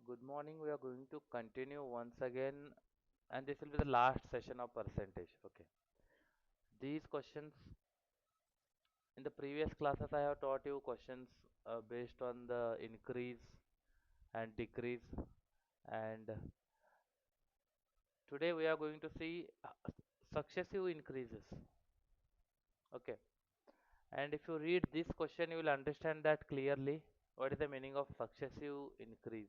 Good morning. We are going to continue once again, and this will be the last session of percentage. Okay. These questions in the previous classes, I have taught you questions based on the increase and decrease, and today we are going to see successive increases. Okay. And if you read this question, you will understand that clearly. What is the meaning of successive increase?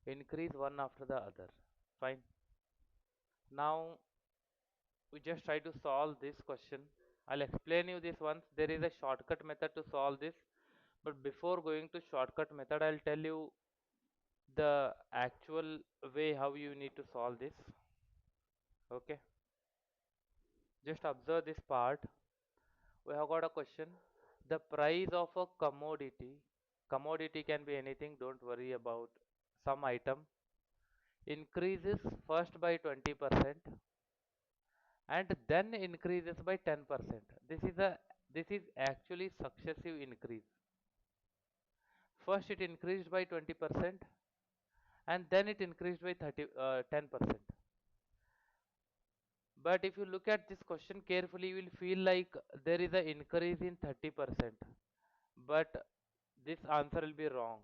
Increase one after the other. Fine. Now we just try to solve this question. I'll explain you this once. There is a shortcut method to solve this, but before going to shortcut method, I'll tell you the actual way how you need to solve this. Okay, just observe this part. We have got a question. The price of a commodity can be anything, don't worry about some item, increases first by 20% and then increases by 10%. This is actually successive increase. First it increased by 20% and then it increased by 10%. But if you look at this question carefully, you will feel like there is an increase in 30%. But this answer will be wrong.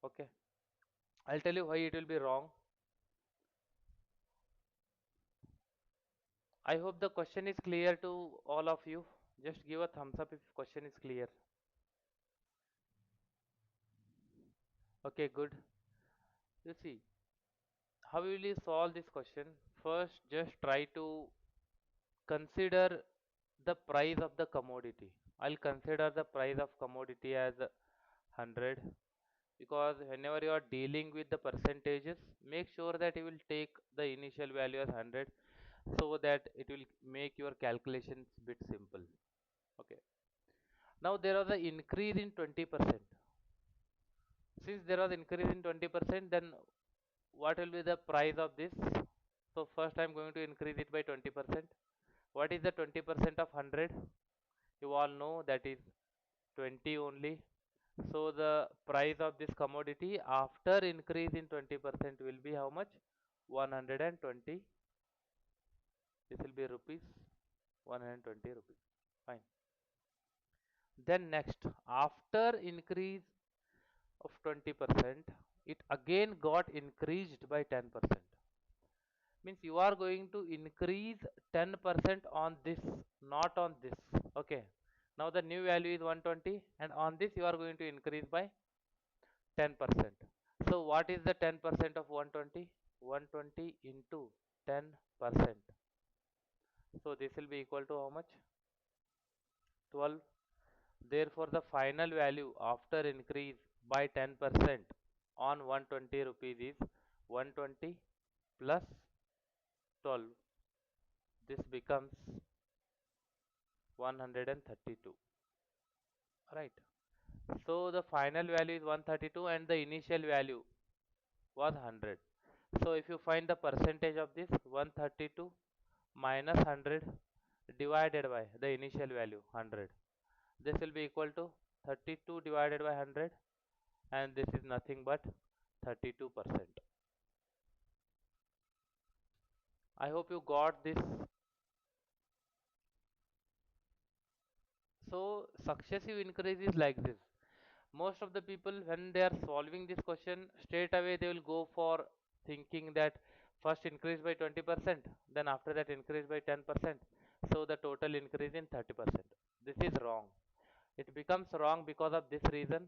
Okay. I'll tell you why it will be wrong. I hope the question is clear to all of you. Just give a thumbs up if question is clear. Okay, good. You see, how will you solve this question? First, just try to consider the price of the commodity. I'll consider the price of commodity as 100 because whenever you are dealing with the percentages, make sure that you will take the initial value as 100 so that it will make your calculations bit simple. Okay. Now there was an increase in 20%. Since there was increase in 20%, then what will be the price of this? So first I am going to increase it by 20%. What is the 20% of 100? You all know that is 20 only. So the price of this commodity after increase in 20% will be how much? 120. This will be rupees. 120 rupees. Fine. Then next, after increase of 20%, it again got increased by 10%. Means you are going to increase 10% on this, not on this. Okay. Now the new value is 120 and on this you are going to increase by 10%. So what is the 10% of 120? 120 into 10%. So this will be equal to how much? 12. Therefore, the final value after increase by 10% on 120 rupees is 120 plus 12. This becomes 132. Right. So the final value is 132 and the initial value was 100. So if you find the percentage of this 132 minus 100 divided by the initial value 100, this will be equal to 32 divided by 100 and this is nothing but 32%. I hope you got this. So successive increase is like this. Most of the people when they are solving this question straight away they will go for thinking that first increase by 20%, then after that increase by 10%. So the total increase in 30%. This is wrong. It becomes wrong because of this reason.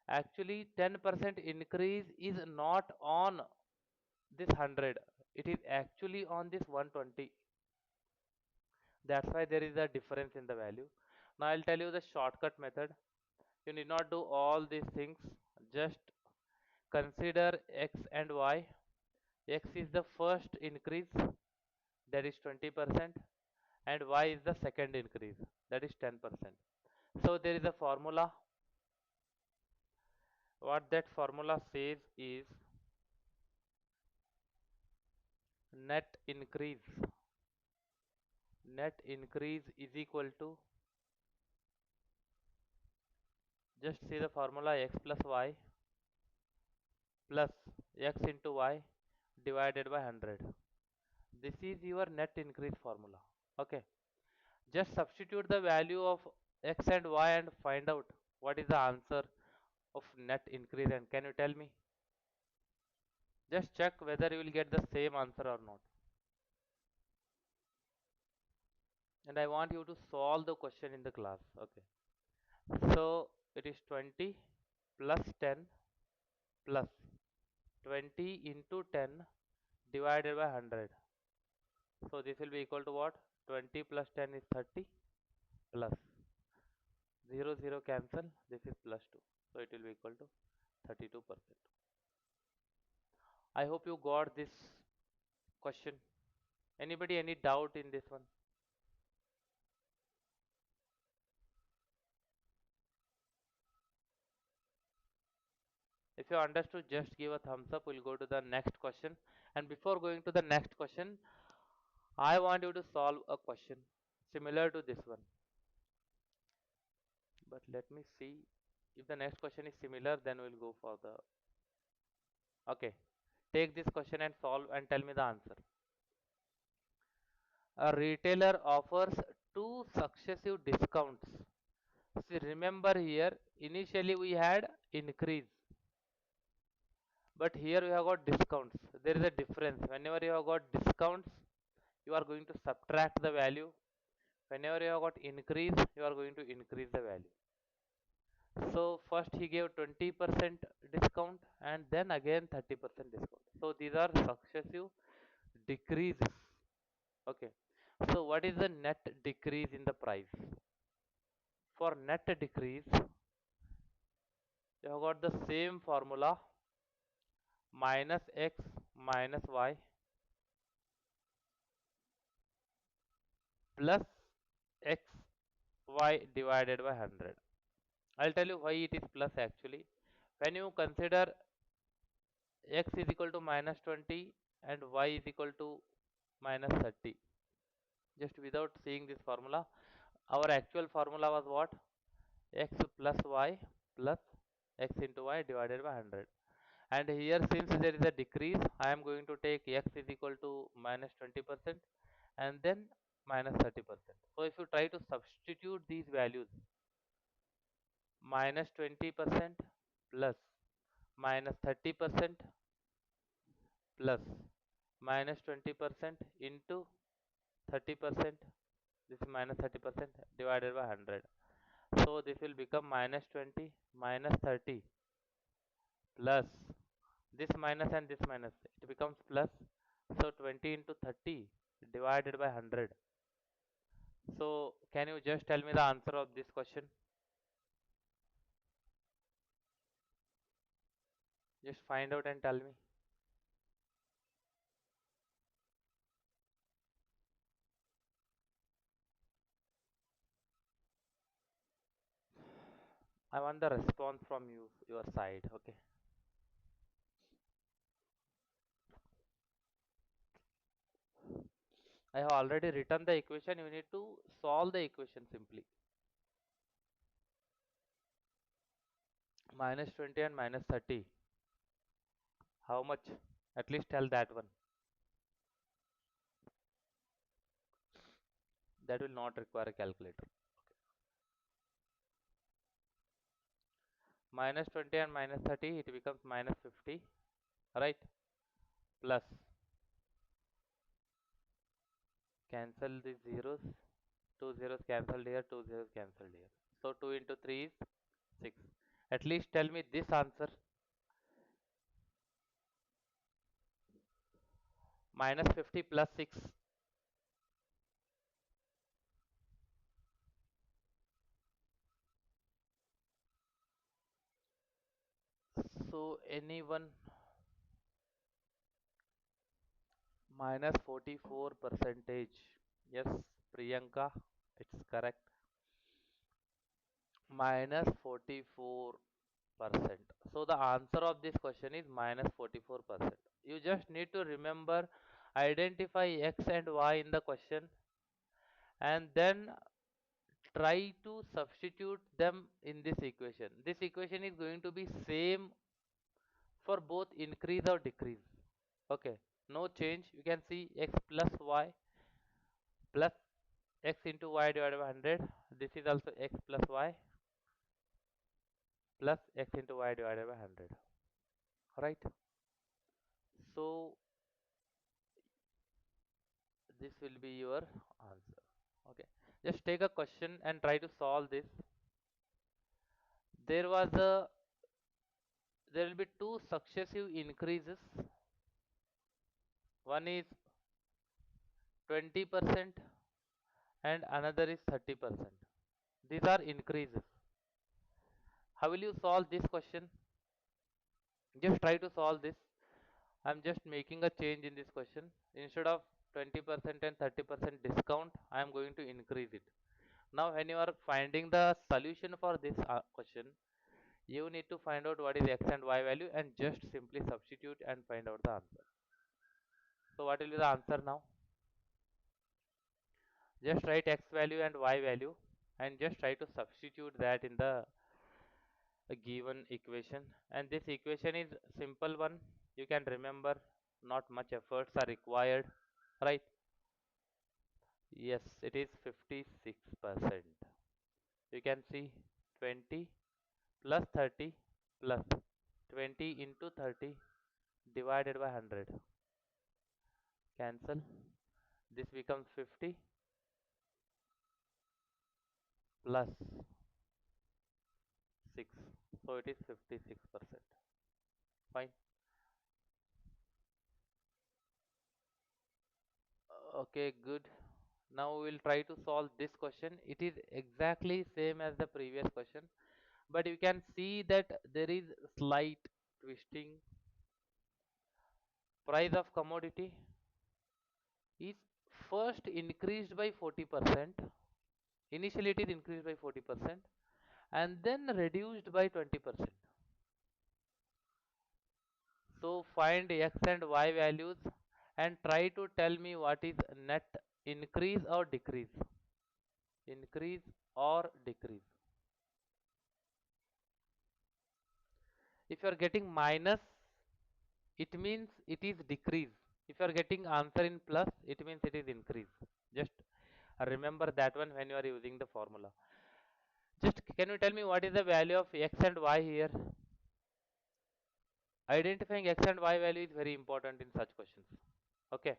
Actually 10% increase is not on this 100. It is actually on this 120. That's why there is a difference in the value. Now I'll tell you the shortcut method. You need not do all these things. Just consider x and y. X is the first increase, that is 20%, and y is the second increase, that is 10%. So there is a formula. What that formula says is net increase. Net increase is equal to, just see the formula, x plus y plus x into y divided by 100. This is your net increase formula. Okay. Just substitute the value of x and y and find out what is the answer of net increase. And can you tell me? Just check whether you will get the same answer or not. And I want you to solve the question in the class. Okay. So it is 20 plus 10 plus 20 into 10 divided by 100. So this will be equal to what? 20 plus 10 is 30 plus 0 0 cancel. This is plus 2. So it will be equal to 32%. I hope you got this question. Anybody any doubt in this one? If you understood, just give a thumbs up. We'll go to the next question. And before going to the next question, I want you to solve a question similar to this one. But let me see if the next question is similar, then we'll go for the. Okay. Take this question and solve and tell me the answer. A retailer offers two successive discounts. See, remember here, initially we had increase, but here we have got discounts. There is a difference. Whenever you have got discounts, you are going to subtract the value. Whenever you have got increase, you are going to increase the value. So first he gave 20% discount and then again 30% discount. So these are successive decreases. Okay. So what is the net decrease in the price? For net decrease, you have got the same formula, minus x minus y plus x y divided by 100. I'll tell you why it is plus actually. When you consider x is equal to minus 20 and y is equal to minus 30, just without seeing this formula, our actual formula was what? X plus y plus x into y divided by 100. And here, since there is a decrease, I am going to take x is equal to minus 20% and then minus 30%. So if you try to substitute these values, minus 20% plus minus 30% plus minus 20% into 30%, this is minus 30% divided by 100. So this will become minus 20 minus 30 plus this minus and this minus, it becomes plus. So 20 into 30 divided by 100. So can you just tell me the answer of this question? Just find out and tell me. I want the response from you, your side. Okay. I have already written the equation. You need to solve the equation simply. Minus 20 and minus 30. How much? At least tell that one. That will not require a calculator. Minus 20 and minus 30, it becomes minus 50, right? Plus, cancel the zeros. Two zeros cancelled here, two zeros cancelled here. So 2 into 3 is 6. At least tell me this answer. Minus 50 plus 6. So anyone, minus 44 percentage. Yes, Priyanka, it's correct. Minus 44%. So the answer of this question is minus 44%. You just need to remember, identify x and y in the question and then try to substitute them in this equation. This equation is going to be same for both increase or decrease. Okay, no change. You can see x plus y plus x into y divided by 100. This is also x plus y plus x into y divided by 100. Right? So this will be your answer. Okay, just take a question and try to solve this. There was a there will be two successive increases. One is 20% and another is 30%. These are increases. How will you solve this question? Just try to solve this. I'm just making a change in this question. Instead of 20% and 30% discount, I am going to increase it. Now, when you are finding the solution for this question, you need to find out what is x and y value and just simply substitute and find out the answer. So, what will be the answer now? Just write x value and y value and just try to substitute that in the given equation. And this equation is simple one. You can remember, not much efforts are required, right? Yes, it is 56%. You can see 20 plus 30 plus 20 into 30 divided by 100. Cancel. This becomes 50 plus 6. So it is 56%. Fine. Okay, good. Now we will try to solve this question. It is exactly same as the previous question, but you can see that there is slight twisting. Price of commodity is first increased by 40%. Initially it is increased by 40% and then reduced by 20%. So find x and y values and try to tell me what is net increase or decrease. Increase or decrease. If you are getting minus, it means it is decrease. If you are getting answer in plus, it means it is increase. Just remember that one when you are using the formula. Just can you tell me what is the value of x and y here? Identifying x and y value is very important in such questions. Okay.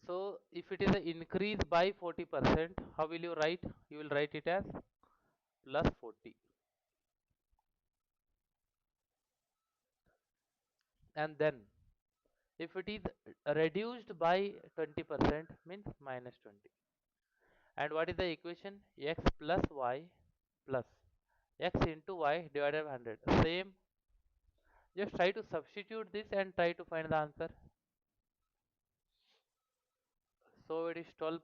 So if it is an increase by 40%, how will you write? You will write it as plus 40. And then if it is reduced by 20% means minus 20. And what is the equation? X plus y plus x into y divided by 100. Same. Just try to substitute this and try to find the answer. So it is 12%.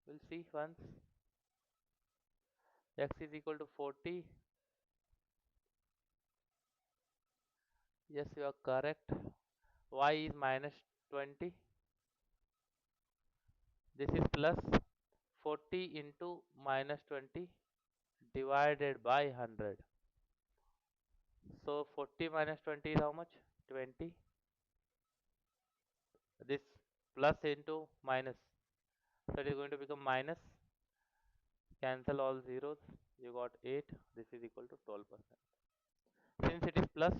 We'll see once. X is equal to 40. Yes, you are correct. Y is minus 20. This is plus 40 into minus 20 divided by 100. So 40 minus 20 is how much? 20. This plus into minus. So it is going to become minus. Cancel all zeros. You got 8. This is equal to 12%. Since it is plus,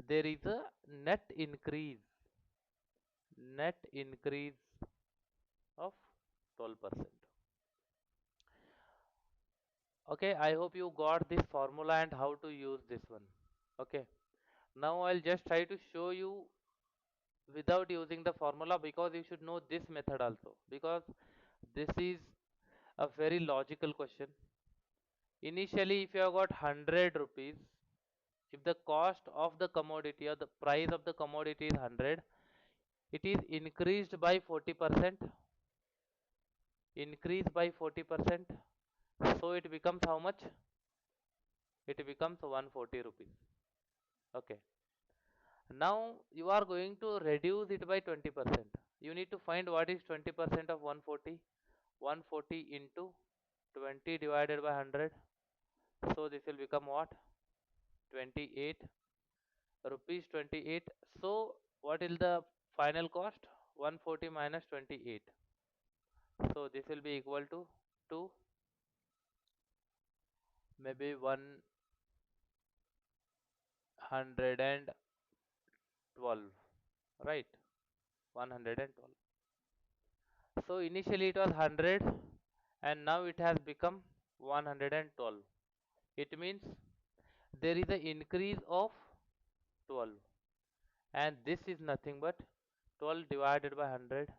there is a net increase. Net increase of 12%. Okay, I hope you got this formula and how to use this one. Okay, now I'll just try to show you without using the formula because you should know this method also because this is a very logical question. Initially, if you have got 100 rupees, if the cost of the commodity or the price of the commodity is 100, it is increased by 40%. Increased by 40%. So it becomes how much? It becomes 140 rupees. Okay. Now you are going to reduce it by 20%. You need to find what is 20% of 140. 140 into 20 divided by 100. So this will become what? 28 rupees 28. So what is the final cost? 140 minus 28. So this will be equal to 2, maybe 112, right? 112. So initially it was 100 and now it has become 112. It means there is an increase of 12, and this is nothing but 12 divided by 100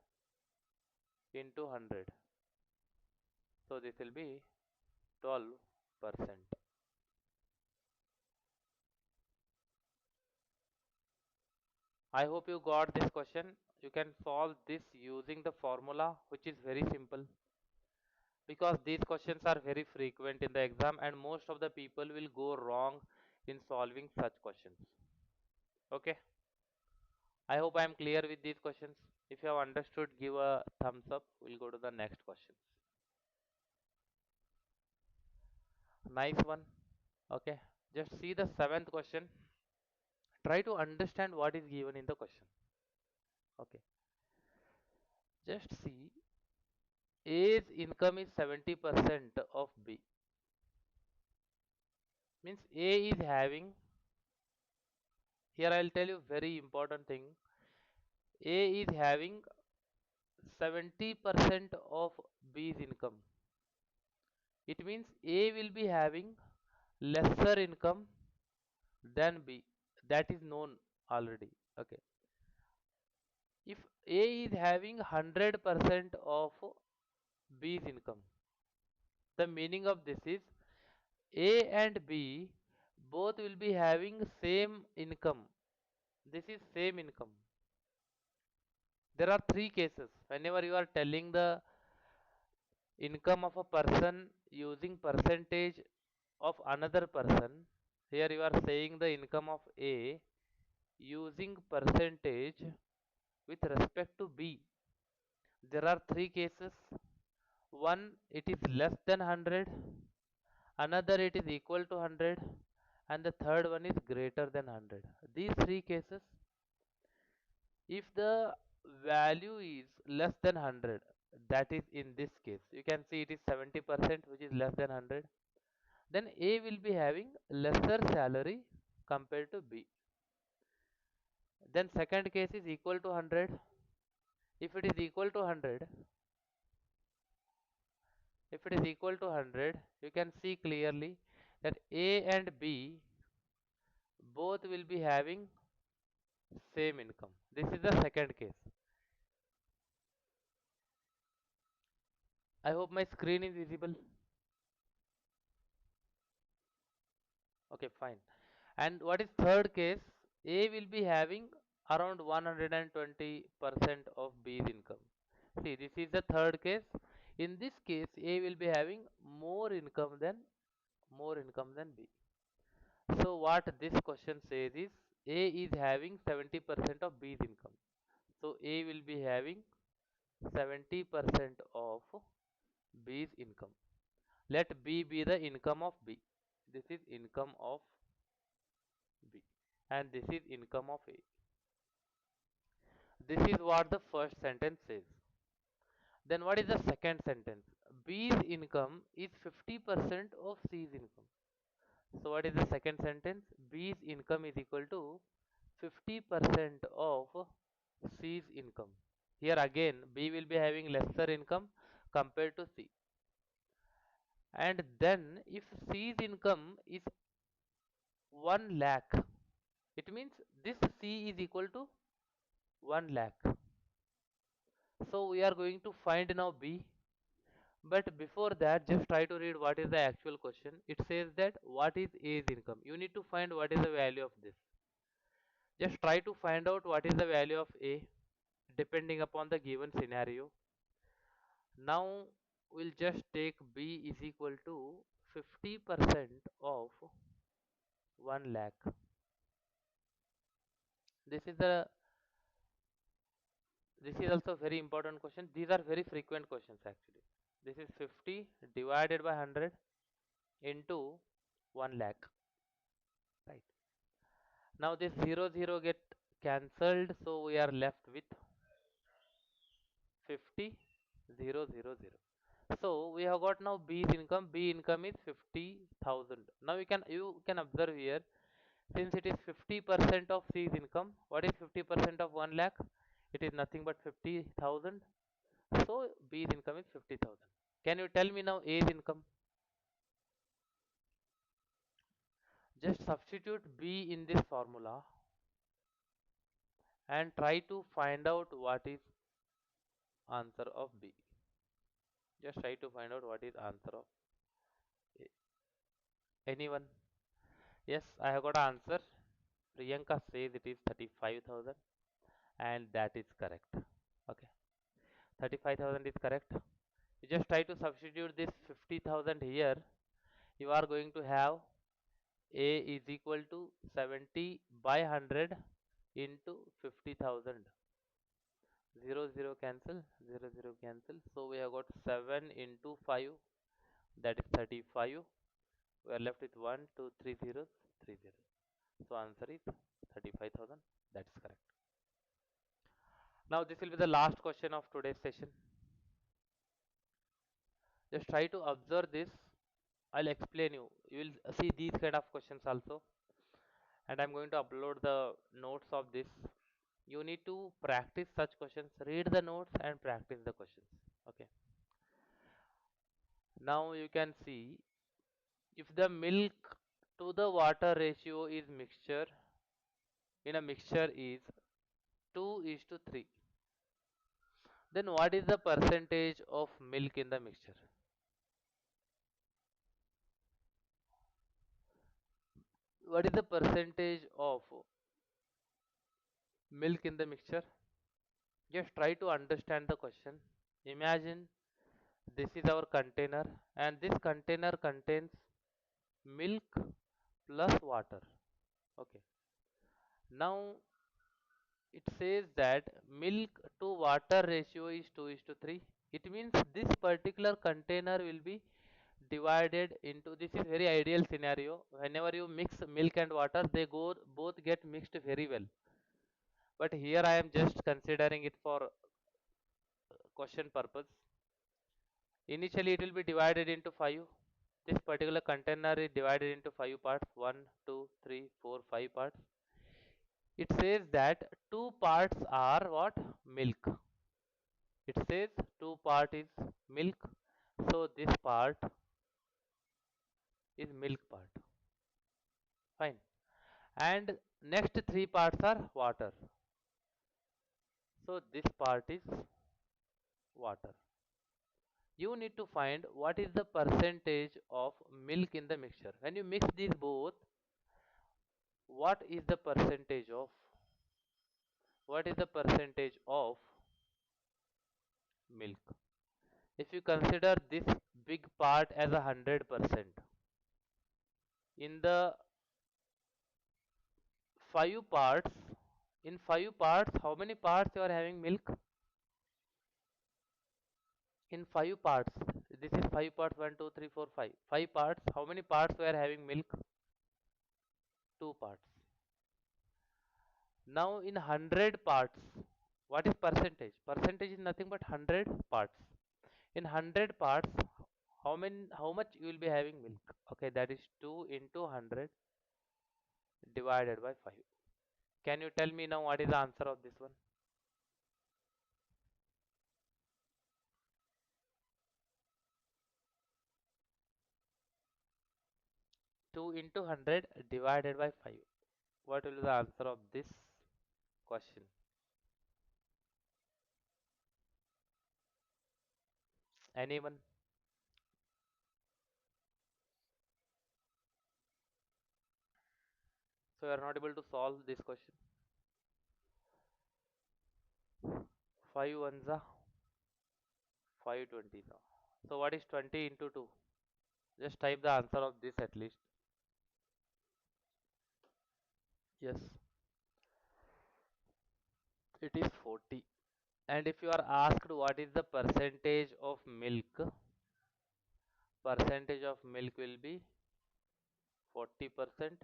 into 100. So this will be 12%. I hope you got this question. You can solve this using the formula, which is very simple, because these questions are very frequent in the exam and most of the people will go wrong in solving such questions. Okay, I hope I am clear with these questions. If you have understood, give a thumbs up. We'll go to the next questions. Nice one. Okay, just see the seventh question. Try to understand what is given in the question. Okay, just see A's income is 70% of B. Means A is having, here I'll tell you very important thing. A is having 70% of B's income. It means A will be having lesser income than B. That is known already. Okay. If A is having 100% of B's income, the meaning of this is A and B both will be having same income. This is same income. There are three cases. Whenever you are telling the income of a person using percentage of another person, here you are saying the income of A using percentage with respect to B. There are three cases. One, it is less than 100, another it is equal to 100, and the third one is greater than 100. These three cases, if the value is less than 100, that is in this case, you can see it is 70%, which is less than 100, then A will be having lesser salary compared to B. Then second case is equal to 100. If it is equal to 100, if it is equal to 100, you can see clearly that A and B both will be having same income. This is the second case. I hope my screen is visible. Okay, fine. And what is third case? A will be having around 120% of B's income. See, this is the third case. In this case, A will be having more income than B. So what this question says is A is having 70% of B's income. So A will be having 70% of B's income. Let B be the income of B. This is income of B. And this is income of A. This is what the first sentence says. Then what is the second sentence? B's income is 50% of C's income. So what is the second sentence? B's income is equal to 50% of C's income. Here again, B will be having lesser income compared to C. And then if C's income is 1 lakh, it means this C is equal to 1 lakh. So we are going to find now B. But before that, just try to read what is the actual question. It says that what is A's income? You need to find what is the value of this. Just try to find out what is the value of A depending upon the given scenario. Now we'll just take B is equal to 50% of 1 lakh. This is the this is also a very important question. These are very frequent questions actually. This is 50 divided by 100 into 1 lakh, right? Now this 0 get cancelled, so we are left with 50,000. So we have got now B's income. B income is 50,000. Now you can observe here, since it is 50% of C's income. What is 50% of 1 lakh? It is nothing but 50,000. So B's income is 50,000. Can you tell me now A's income? Just substitute B in this formula and try to find out what is answer of B. Just try to find out what is answer of A. Anyone? Yes, I have got answer. Priyanka says it is 35,000 and that is correct. Okay, 35,000 is correct. You just try to substitute this 50,000 here. You are going to have A is equal to 70 by 100 into 50,000. 0 0 cancel, 0 0 cancel. So we have got 7 into 5, that is 35. We are left with 1 2 3 zeros, 3 zeros. So answer is 35,000. That is correct. Now this will be the last question of today's session. Just try to observe this. I'll explain you. You will see these kind of questions also, and I'm going to upload the notes of this. You need to practice such questions. Read the notes and practice the questions. Okay. Now you can see, if the milk to the water ratio is mixture in a mixture is 2 is to 3, then what is the percentage of milk in the mixture? What is the percentage of milk in the mixture? Just try to understand the question. Imagine this is our container and this container contains milk plus water. Okay. Now it says that milk to water ratio is 2 is to 3. It means this particular container will be divided into, this is very ideal scenario. Whenever you mix milk and water, they go both get mixed very well. But here I am just considering it for question purpose. Initially it will be divided into 5. This particular container is divided into 5 parts. 1 2 3 4 5 parts. It says that 2 parts are what? Milk. It says 2 part is milk. So this part is milk part. Fine. And next 3 parts are water. So this part is water. You need to find what is the percentage of milk in the mixture. When you mix these both, what is the percentage of, what is the percentage of milk? If you consider this big part as 100%, in the 5 parts, in 5 parts, how many parts you are having milk? In 5 parts, this is 5 parts, 1 2 3 4 5, 5 parts, how many parts we are having milk? 2 parts. Now in 100 parts, what is percentage? Percentage is nothing but 100 parts. In 100 parts, how much you will be having milk? Okay, that is 2 into 100 divided by 5. Can you tell me now what is the answer of this one? 2 into 100 divided by 5. What will be the answer of this question? Anyone? So you are not able to solve this question. 5 ones are 5 20s are. So what is 20 into 2? Just type the answer of this at least. Yes, it is 40. And if you are asked what is the percentage of milk, percentage of milk will be 40%.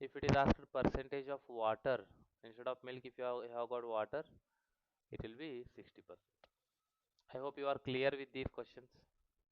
If it is asked percentage of water, instead of milk, if you have got water, it will be 60%. I hope you are clear with these questions.